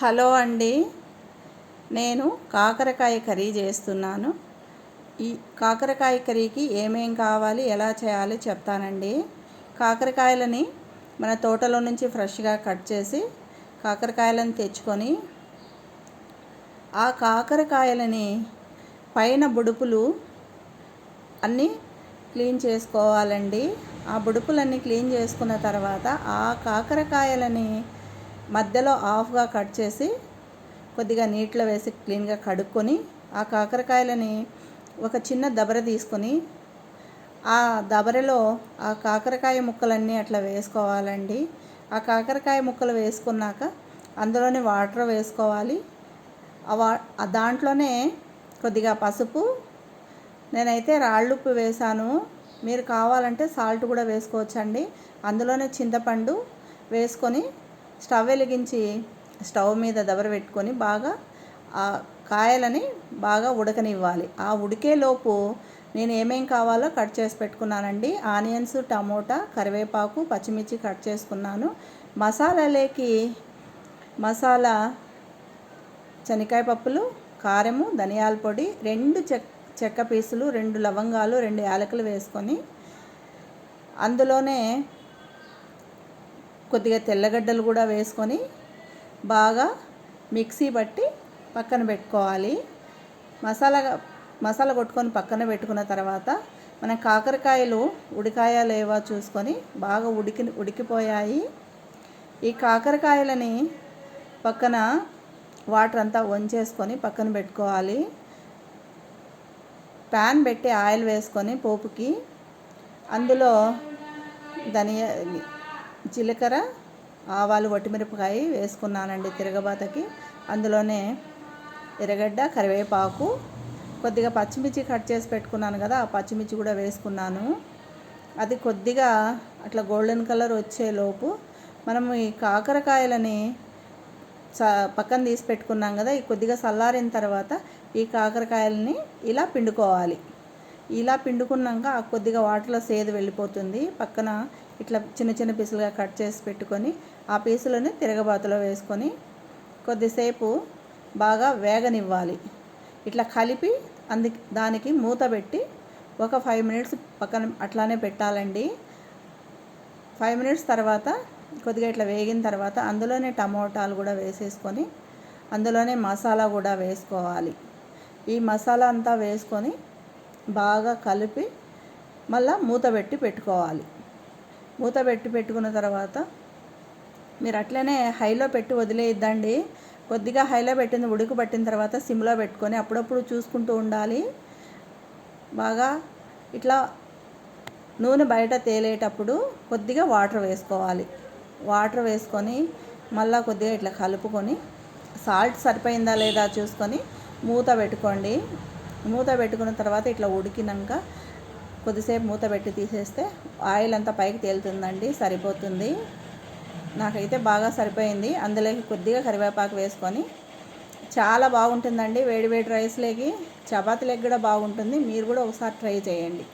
Hello అండి, నేను కాకరకాయ కర్రీ చేస్తున్నాను. ఈ కాకరకాయ కర్రీకి ఏమేం కావాలి, ఎలా చేయాలో చెప్తానండి. కాకరకాయలని మన తోటలో నుంచి ఫ్రెష్గా కట్ చేసి కాకరకాయలను తెచ్చుకొని ఆ కాకరకాయలని పైన బుడుపులు అన్నీ క్లీన్ చేసుకోవాలండి. ఆ బుడుపులన్నీ క్లీన్ చేసుకున్న తర్వాత ఆ కాకరకాయలని మధ్యలో హాఫ్గా కట్ చేసి కొద్దిగా నీటిలో వేసి క్లీన్గా కడుక్కొని ఆ కాకరకాయలని ఒక చిన్న దబర తీసుకొని ఆ దబరలో ఆ కాకరకాయ ముక్కలన్నీ అట్లా వేసుకోవాలండి. ఆ కాకరకాయ ముక్కలు వేసుకున్నాక అందులోనే వాటర్ వేసుకోవాలి. దాంట్లోనే కొద్దిగా పసుపు, నేనైతే రాళ్ళుప్పు వేసాను, మీరు కావాలంటే సాల్ట్ కూడా వేసుకోవచ్చండి. అందులోనే చింతపండు వేసుకొని స్టవ్ వెలిగించి స్టవ్ మీద దబర పెట్టుకొని బాగా ఆ కాయలని బాగా ఉడకనివ్వాలి. ఆ ఉడికేలోపు నేను ఏమేం కావాలో కట్ చేసి పెట్టుకున్నానండి. ఆనియన్స్, టమోటా, కరివేపాకు, పచ్చిమిర్చి కట్ చేసుకున్నాను. మసాలాలోకి మసాలా శనగకాయ పప్పులు, కారము, ధనియాల పొడి, 2 చెక్క పీసులు, 2 లవంగాలు, 2 యాలకులు వేసుకొని అందులోనే కొద్దిగా తెల్లగడ్డలు కూడా వేసుకొని బాగా మిక్సీ పట్టి పక్కన పెట్టుకోవాలి. మసాలా కొట్టుకొని పక్కన పెట్టుకున్న తర్వాత మన కాకరకాయలు ఉడికాయా లేవా చూసుకొని బాగా ఉడికిపోయాయి. ఈ కాకరకాయలని పక్కన వాటర్ అంతా వంచేసుకొని పక్కన పెట్టుకోవాలి. ప్యాన్ పెట్టి ఆయిల్ వేసుకొని పోపుకి అందులో జీలకర్ర, ఆవాలు, వట్టిమిరపకాయ వేసుకున్నానండి తిరగబాతకి. అందులోనే ఎర్రగడ్డ, కరివేపాకు, కొద్దిగా పచ్చిమిర్చి కట్ చేసి పెట్టుకున్నాను కదా, ఆ పచ్చిమిర్చి కూడా వేసుకున్నాను. అది కొద్దిగా అట్లా గోల్డెన్ కలర్ వచ్చేలోపు మనము ఈ కాకరకాయలని పక్కన తీసి పెట్టుకున్నాం కదా, ఈ కొద్దిగా చల్లారిన తర్వాత ఈ కాకరకాయలని ఇలా పిండుకోవాలి. ఇలా పిండుకున్నాక ఆ కొద్దిగా వాటర్లో సేదు వెళ్ళిపోతుంది. పక్కన ఇట్లా చిన్న చిన్న పీసులుగా కట్ చేసి పెట్టుకొని ఆ పీసులని తిరగబాతులో వేసుకొని కొద్దిసేపు బాగా వేగనివ్వాలి. ఇట్లా కలిపి దానికి మూత పెట్టి ఒక 5 మినిట్స్ పక్కన అట్లానే పెట్టాలండి. 5 మినిట్స్ తర్వాత కొద్దిగా ఇట్లా వేగిన తర్వాత అందులోనే టమోటాలు కూడా వేసేసుకొని అందులోనే మసాలా కూడా వేసుకోవాలి. ఈ మసాలా అంతా వేసుకొని బాగా కలిపి మళ్ళీ మూత పెట్టి పెట్టుకోవాలి. మూత పెట్టి పెట్టుకున్న తర్వాత మీరు అట్లనే హైలో పెట్టి వదిలేయద్దండి. కొద్దిగా హైలో పెట్టింది ఉడకబట్టిన తర్వాత సిమ్లో పెట్టుకొని అప్పుడప్పుడు చూసుకుంటూ ఉండాలి. బాగా ఇట్లా నూనె బయట తేలేటప్పుడు కొద్దిగా వాటర్ వేసుకోవాలి. వాటర్ వేసుకొని మళ్ళీ కొద్దిగా ఇట్లా కలుపుకొని సాల్ట్ సరిపోయిందా లేదా చూసుకొని మూత పెట్టుకోండి. మూత పెట్టుకున్న తర్వాత ఇట్లా ఉడికినాక కొద్దిసేపు మూత పెట్టి తీసేస్తే ఆయిల్ అంతా పైకి తేలుతుందండి, సరిపోతుంది. నాకైతే బాగా సరిపోయింది. అందులోకి కొద్దిగా కరివేపాకు వేసుకొని చాలా బాగుంటుందండి. వేడి వేడి రైస్లోకి, చపాతీలోకి కూడా బాగుంటుంది. మీరు కూడా ఒకసారి ట్రై చేయండి.